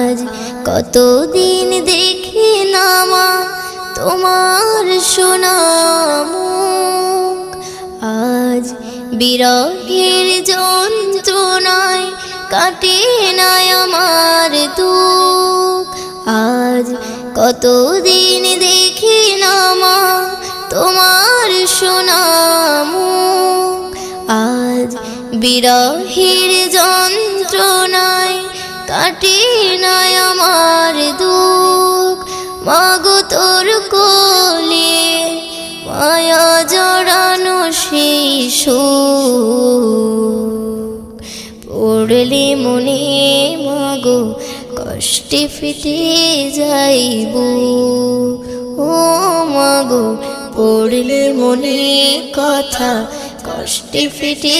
আজ কতদিন দেখি না মা তোমার সোনা মুখ, আজ বিরহের যন্ত্রণায় কাটে না আমার দুঃখ। আজ কতদিন দেখি না মা তোমার সোনা মুখ, আজ বিরহের যন্ত্রণায় কাটে না আমার দুঃখ। মাগো তোর কোলে মায়া জড়ানো সেই সুখ, পড়লে মনে মাগো কষ্টে ফেটে যাইব। ও মাগো পড়লে মনে কথা কষ্টে ফেটে